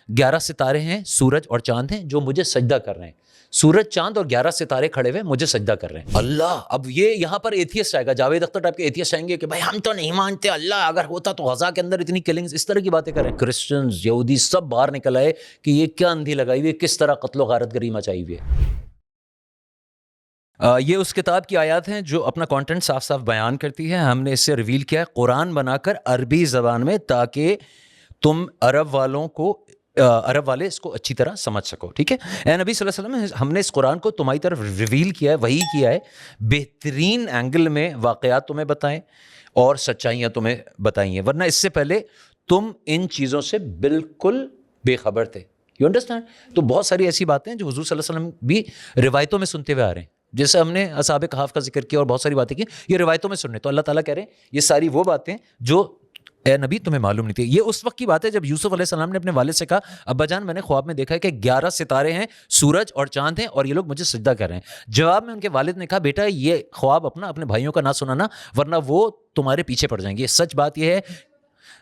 11 ستارے ہیں, سورج اور چاند ہیں جو مجھے سجدہ کر رہے ہیں. سورج, چاند اور 11 ستارے کھڑے ہوئے مجھے سجدہ کر رہے ہیں. اللہ, اب یہ یہاں پر ایتھیسٹ آئے گا, جاوید اختر ٹائپ کے ایتھیسٹ آئیں گے کہ بھائی ہم تو نہیں مانتے اللہ, اگر ہوتا تو غزہ کے اندر اتنی کلنگز, اس طرح کی باتیں کریں. کرسچنز, یہودی سب باہر نکل آئے کہ یہ کیا اندھی لگائی ہوئی ہے, کس طرح قتل و غارت گری مچائی ہوئی ہے. یہ اس کتاب کی آیات ہیں جو اپنا کانٹینٹ صاف صاف بیان کرتی ہے. ہم نے اس سے ریویل کیا ہے قرآن بنا کر عربی زبان میں, تاکہ تم عرب والے اس کو اچھی طرح سمجھ سکو. ٹھیک ہے, اے نبی صلی اللہ علیہ وسلم, ہم نے اس قرآن کو تمہاری طرف ریویل کیا ہے, وحی کیا ہے, بہترین اینگل میں واقعات تمہیں بتائیں اور سچائیاں تمہیں بتائی ہیں, ورنہ اس سے پہلے تم ان چیزوں سے بالکل بے خبر تھے. You understand? تو بہت ساری ایسی باتیں ہیں جو حضور صلی اللہ علیہ وسلم بھی روایتوں میں سنتے ہوئے آ رہے ہیں, جیسے ہم نے اصحاب کہف کا ذکر کیا اور بہت ساری باتیں کی, یہ روایتوں میں سننے. تو اللہ تعالیٰ کہہ رہے ہیں یہ ساری وہ باتیں جو اے نبی تمہیں معلوم نہیں تھی. یہ اس وقت کی بات ہے جب یوسف علیہ السلام نے اپنے والد سے کہا ابا جان میں نے خواب میں دیکھا ہے کہ 11 ستارے ہیں, سورج اور چاند ہیں, اور یہ لوگ مجھے سجدہ کر رہے ہیں. جواب میں ان کے والد نے کہا بیٹا یہ خواب اپنے بھائیوں کا نہ سنانا, ورنہ وہ تمہارے پیچھے پڑ جائیں گے. سچ بات یہ ہے.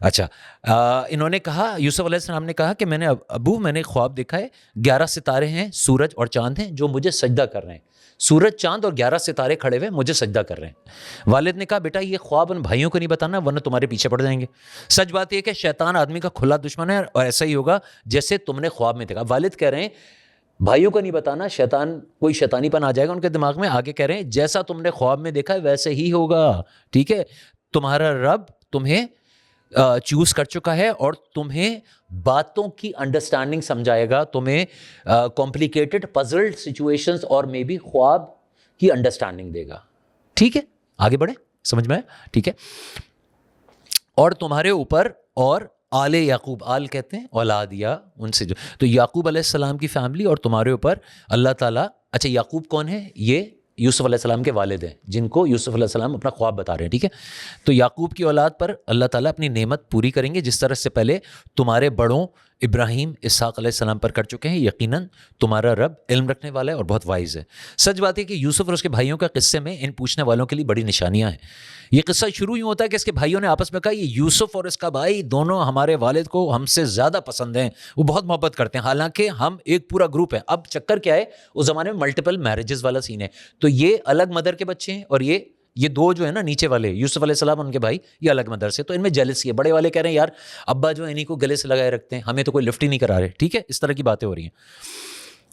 اچھا, انہوں نے کہا, یوسف علیہ السلام نے کہا کہ میں نے خواب دیکھا ہے, 11 ستارے ہیں, سورج اور چاند ہیں جو مجھے سجدہ کر رہے ہیں. سورج, چاند اور 11 ستارے کھڑے ہوئے مجھے سجدہ کر رہے ہیں. والد نے کہا بیٹا یہ خواب ان بھائیوں کو نہیں بتانا, ورنہ تمہارے پیچھے پڑ جائیں گے. سچ بات یہ کہ شیطان آدمی کا کھلا دشمن ہے, اور ایسا ہی ہوگا جیسے تم نے خواب میں دیکھا. والد کہہ رہے ہیں بھائیوں کو نہیں بتانا, شیطان کوئی شیطانی پن آ جائے گا ان کے دماغ میں. آگے کہہ رہے ہیں جیسا تم نے خواب میں دیکھا ہے ویسے ہی ہوگا. ٹھیک ہے, تمہارا رب تمہیں چوز کر چکا ہے اور تمہیں باتوں کی انڈرسٹینڈنگ سمجھائے گا, تمہیں کمپلیکیٹڈ پزلڈ سچویشنز اور میں بھی خواب کی انڈرسٹینڈنگ دے گا. ٹھیک ہے, آگے بڑھیں, سمجھ میں آیا؟ ٹھیک ہے, اور تمہارے اوپر اور آل یعقوب, آل کہتے ہیں اولاد یا ان سے جو, تو یعقوب علیہ السلام کی فیملی اور تمہارے اوپر اللہ تعالیٰ. اچھا, یعقوب کون ہے؟ یہ یوسف علیہ السلام کے والد ہیں جن کو یوسف علیہ السلام اپنا خواب بتا رہے ہیں. ٹھیک ہے, تو یعقوب کی اولاد پر اللہ تعالیٰ اپنی نعمت پوری کریں گے جس طرح سے پہلے تمہارے بڑوں ابراہیم اسحاق علیہ السلام پر کر چکے ہیں. یقیناً تمہارا رب علم رکھنے والا ہے اور بہت وائز ہے. سچ بات ہے کہ یوسف اور اس کے بھائیوں کا قصے میں ان پوچھنے والوں کے لیے بڑی نشانیاں ہیں. یہ قصہ شروع یوں ہوتا ہے کہ اس کے بھائیوں نے آپس میں کہا یہ یوسف اور اس کا بھائی دونوں ہمارے والد کو ہم سے زیادہ پسند ہیں, وہ بہت محبت کرتے ہیں, حالانکہ ہم ایک پورا گروپ ہے. اب چکر کیا ہے, اس زمانے میں ملٹیپل میرجز والا سین ہے. تو یہ الگ مدر کے بچے ہیں, اور یہ دو جو ہے نا نیچے والے یوسف علیہ السلام ان کے بھائی, یہ الگ مدر سے. تو ان میں جیلسی ہے. بڑے والے کہہ رہے ہیں یار ابا جو انہیں کو گلے سے لگائے رکھتے ہیں, ہمیں تو کوئی لفٹ ہی نہیں کرا رہے. ٹھیک ہے, اس طرح کی باتیں ہو رہی ہیں.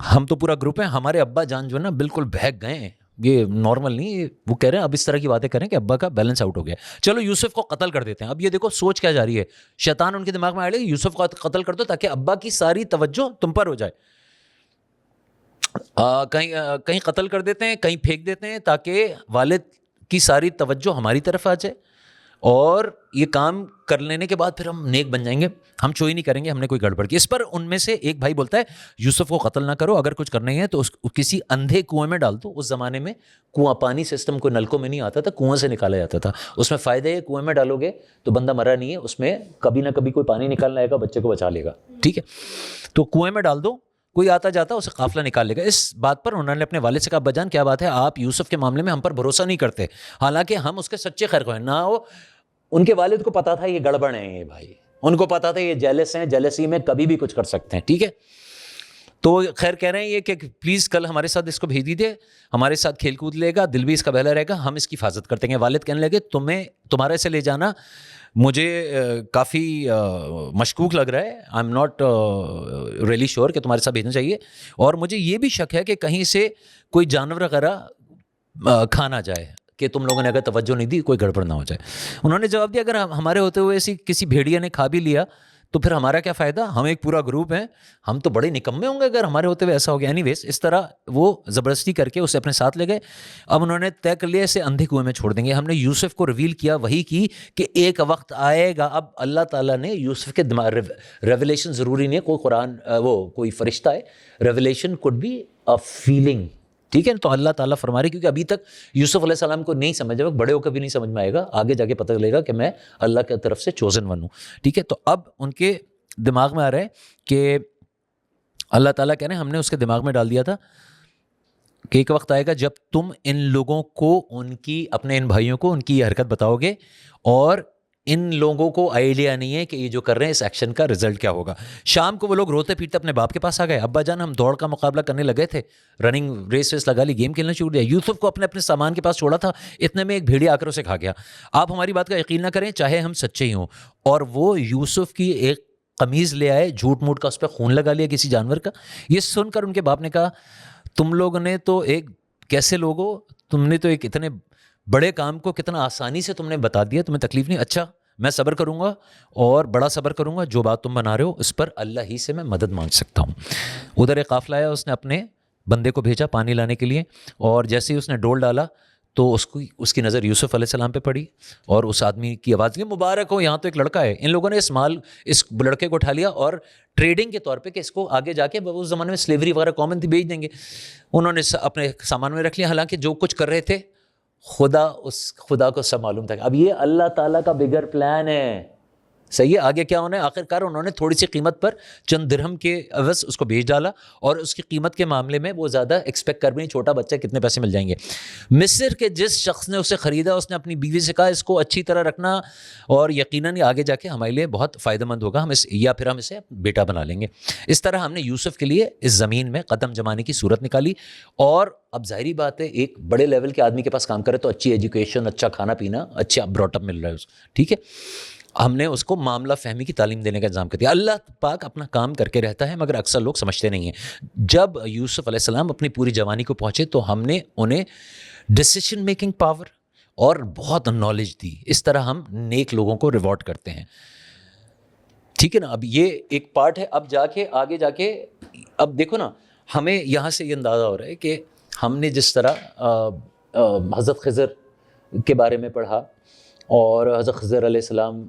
ہم تو پورا گروپ ہیں, ہمارے ابا جان جو ہے نا بالکل بہک گئے ہیں, یہ نارمل نہیں. وہ کہہ رہے ہیں اب اس طرح کی باتیں کریں کہ ابا کا بیلنس آؤٹ ہو گیا, چلو یوسف کو قتل کر دیتے ہیں. اب یہ دیکھو سوچ کیا جا رہی ہے, شیطان ان کے دماغ میں آئے گا یوسف کو قتل کر دو تاکہ ابا کی ساری توجہ تم پر ہو جائے. کہیں قتل کر دیتے ہیں, کہیں پھینک دیتے ہیں تاکہ والد کی ساری توجہ ہماری طرف آ جائے, اور یہ کام کر لینے کے بعد پھر ہم نیک بن جائیں گے, ہم چوری نہیں کریں گے ہم نے کوئی گڑبڑ کی. اس پر ان میں سے ایک بھائی بولتا ہے یوسف کو قتل نہ کرو, اگر کچھ کرنا ہی ہے تو کسی اندھے کنویں میں ڈال دو. اس زمانے میں کنواں, پانی سسٹم کوئی نلکوں میں نہیں آتا تھا, کنویں سے نکالا جاتا تھا. اس میں فائدہ ہے کنویں میں ڈالو گے تو بندہ مرا نہیں ہے, اس میں کبھی نہ کبھی کوئی پانی نکالنا آئے گا, بچے کو بچا لے گا. ٹھیک ہے, تو کنویں میں ڈال دو, کوئی آتا جاتا اسے قافلہ نکال لے گا. اس بات پر انہوں نے اپنے والد سے کہا ابا جان کیا بات ہے, آپ یوسف کے معاملے میں ہم پر بھروسہ نہیں کرتے, حالانکہ ہم اس کے سچے خیر خواہ ہیں. نہ ہو ان کے والد کو پتا تھا یہ گڑبڑ ہیں, یہ بھائی ان کو پتا تھا یہ جیلس ہیں, جیلسی میں کبھی بھی کچھ کر سکتے ہیں. ٹھیک ہے, تو خیر کہہ رہے ہیں یہ کہ پلیز کل ہمارے ساتھ اس کو بھیج دیجیے, ہمارے ساتھ کھیل کود لے گا, دل بھی اس کا بہلا رہے گا, ہم اس کی حفاظت کرتے ہیں. والد کہنے لگے تمہارے سے لے جانا مجھے کافی مشکوک لگ رہا ہے, I am not really sure کہ تمہارے ساتھ بھیجنا چاہیے, اور مجھے یہ بھی شک ہے کہ کہیں سے کوئی جانور وغیرہ کھا نہ جائے, کہ تم لوگوں نے اگر توجہ نہیں دی کوئی گڑبڑ نہ ہو جائے. انہوں نے جواب دیا اگر ہمارے ہوتے ہوئے کسی بھیڑیا نے کھا بھی لیا تو پھر ہمارا کیا فائدہ, ہم ایک پورا گروپ ہیں, ہم تو بڑے نکمے ہوں گے اگر ہمارے ہوتے ہوئے ایسا ہو گیا. اینی ویز اس طرح وہ زبردستی کر کے اسے اپنے ساتھ لے گئے. اب انہوں نے طے کر لیا اسے اندھے کنویں میں چھوڑ دیں گے. ہم نے یوسف کو ریویل کیا, وہی کی کہ ایک وقت آئے گا. اب اللہ تعالیٰ نے یوسف کے دماغ, ریویلیشن ضروری نہیں ہے کوئی قرآن کوئی فرشتہ ہے, revelation could be a feeling. ٹھیک ہے, تو اللہ تعالیٰ فرما رہے کیونکہ ابھی تک یوسف علیہ السلام کو نہیں سمجھا, بڑے ہو کر بھی نہیں سمجھ میں آئے گا, آگے جا کے پتہ چلے گا کہ میں اللہ کی طرف سے چوزن ون ہوں. ٹھیک ہے, تو اب ان کے دماغ میں آ رہا ہے کہ اللہ تعالیٰ کہہ رہے ہیں ہم نے اس کے دماغ میں ڈال دیا تھا کہ ایک وقت آئے گا جب تم ان لوگوں کو اپنے ان بھائیوں کو ان کی یہ حرکت بتاؤ گے اور ان لوگوں کو آئیڈیا نہیں ہے کہ یہ جو کر رہے ہیں اس ایکشن کا رزلٹ کیا ہوگا. شام کو وہ لوگ روتے پیٹتے اپنے باپ کے پاس آ گئے, ابا جان ہم دوڑ کا مقابلہ کرنے لگے تھے, رننگ ریس ویس لگا لی, گیم کھیلنا چھوڑ دیا. یوسف کو اپنے اپنے سامان کے پاس چھوڑا تھا, اتنے میں ایک بھیڑیا آ کر اسے کھا گیا. آپ ہماری بات کا یقین نہ کریں چاہے ہم سچے ہی ہوں. اور وہ یوسف کی ایک قمیض لے آئے, جھوٹ موٹ کا اس پہ خون لگا لیا کسی جانور کا. یہ سن کر ان کے باپ نے کہا تم لوگوں نے تو ایک کیسے لوگ ہو, تم نے تو ایک اتنے بڑے کام کو کتنا آسانی سے تم نے بتا دیا, تمہیں تکلیف نہیں. اچھا میں صبر کروں گا اور بڑا صبر کروں گا, جو بات تم بنا رہے ہو اس پر اللہ ہی سے میں مدد مانگ سکتا ہوں. ادھر ایک قافلہ آیا, اس نے اپنے بندے کو بھیجا پانی لانے کے لیے, اور جیسے ہی اس نے ڈول ڈالا تو اس کی نظر یوسف علیہ السلام پہ پڑی, اور اس آدمی کی آواز کی مبارک ہو, یہاں تو ایک لڑکا ہے. ان لوگوں نے اس لڑکے کو اٹھا لیا اور ٹریڈنگ کے طور پہ کہ اس کو آگے جا کے اس زمانے میں سلیوری وغیرہ کامن تھی, بیچ دیں گے. انہوں نے اپنے سامان میں رکھ لیا, حالانکہ جو کچھ کر رہے تھے خدا کو سب معلوم تھا. اب یہ اللہ تعالیٰ کا بگر پلان ہے, صحیح ہے. آگے کیا ہونا ہے, آخر کار انہوں نے تھوڑی سی قیمت پر چند درہم کے عوض اس کو بیچ ڈالا, اور اس کی قیمت کے معاملے میں وہ زیادہ ایکسپیکٹ کر بھی نہیں, چھوٹا بچہ کتنے پیسے مل جائیں گے. مصر کے جس شخص نے اسے خریدا اس نے اپنی بیوی سے کہا اس کو اچھی طرح رکھنا, اور یقیناً آگے جا کے ہمارے لیے بہت فائدہ مند ہوگا, ہم اسے بیٹا بنا لیں گے. اس طرح ہم نے یوسف کے لیے اس زمین میں قدم جمانے کی صورت نکالی. اور اب ظاہری بات ہے ایک بڑے لیول کے آدمی کے پاس کام کرے تو اچھی ایجوکیشن, اچھا کھانا پینا, اچھا براٹ اپ مل رہا ہے, ٹھیک ہے. ہم نے اس کو معاملہ فہمی کی تعلیم دینے کا انتظام کر دیا. اللہ پاک اپنا کام کر کے رہتا ہے, مگر اکثر لوگ سمجھتے نہیں ہیں. جب یوسف علیہ السلام اپنی پوری جوانی کو پہنچے تو ہم نے انہیں ڈیسیشن میکنگ پاور اور بہت نالج دی. اس طرح ہم نیک لوگوں کو ریوارڈ کرتے ہیں, ٹھیک ہے نا. اب یہ ایک پارٹ ہے. اب جا کے آگے جا کے اب دیکھو نا, ہمیں یہاں سے یہ اندازہ ہو رہا ہے کہ ہم نے جس طرح حضرت خضر کے بارے میں پڑھا, اور حضرت خضر علیہ السلام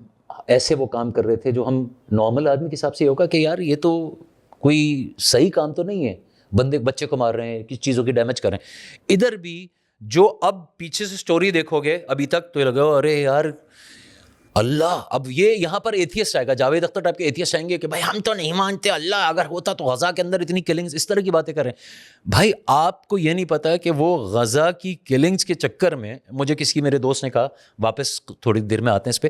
ایسے وہ کام کر رہے تھے جو ہم نارمل آدمی کے حساب سے ہوگا کہ یار یہ تو کوئی صحیح کام تو نہیں ہے, بچے کو مار رہے ہیں, کس چیزوں کی ڈیمیج کر رہے ہیں. ادھر بھی جو اب پیچھے سے سٹوری دیکھو گے ابھی تک تو یہ لگا ارے یار اللہ. اب یہ یہاں پر ایتھیسٹ آئے گا, جاوید اختر ٹائپ کے ایتھیسٹ آئیں گے کہ بھائی ہم تو نہیں مانتے اللہ, اگر ہوتا تو غزہ کے اندر اتنی کلنگز, اس طرح کی باتیں کر رہے ہیں. بھائی آپ کو یہ نہیں پتا کہ وہ غزہ کی کلنگز کے چکر میں, مجھے میرے دوست نے کہا, واپس تھوڑی دیر میں آتے ہیں اس پہ,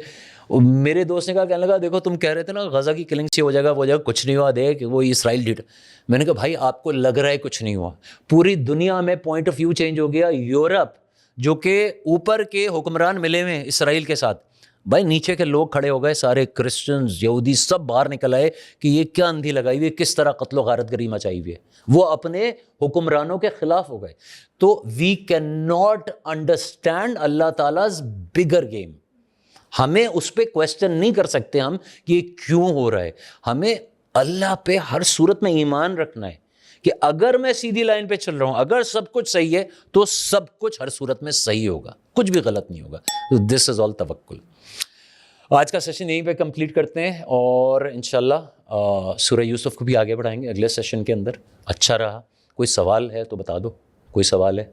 میرے دوست نے کہا, کہنے لگا دیکھو تم کہہ رہے تھے نا غزہ کی کلنگ سے ہو جائے گا, وہ جگہ کچھ نہیں ہوا, دیکھ وہ اسرائیل ڈیٹ. میں نے کہا بھائی آپ کو لگ رہا ہے کچھ نہیں ہوا, پوری دنیا میں پوائنٹ آف ویو چینج ہو گیا. یورپ جو کہ اوپر کے حکمران ملے ہوئے اسرائیل کے ساتھ, بھائی نیچے کے لوگ کھڑے ہو گئے, سارے کرسچنز یہودی سب باہر نکل آئے کہ یہ کیا اندھی لگائی ہوئی ہے, کس طرح قتل و غارت گری مچائی ہوئی ہے. وہ اپنے حکمرانوں کے خلاف ہو گئے. تو we can not understand Allah تعالیٰز بگر گیم. ہمیں اس پہ کویسچن نہیں کر سکتے ہم کہ یہ کیوں ہو رہا ہے. ہمیں اللہ پہ ہر صورت میں ایمان رکھنا ہے کہ اگر میں سیدھی لائن پہ چل رہا ہوں, اگر سب کچھ صحیح ہے تو سب کچھ ہر صورت میں صحیح ہوگا, کچھ بھی غلط نہیں ہوگا. دس از آل توکل. آج کا سیشن یہیں پہ کمپلیٹ کرتے ہیں, اور انشاءاللہ سورہ یوسف کو بھی آگے بڑھائیں گے اگلے سیشن کے اندر. اچھا رہا, کوئی سوال ہے تو بتا دو, کوئی سوال ہے؟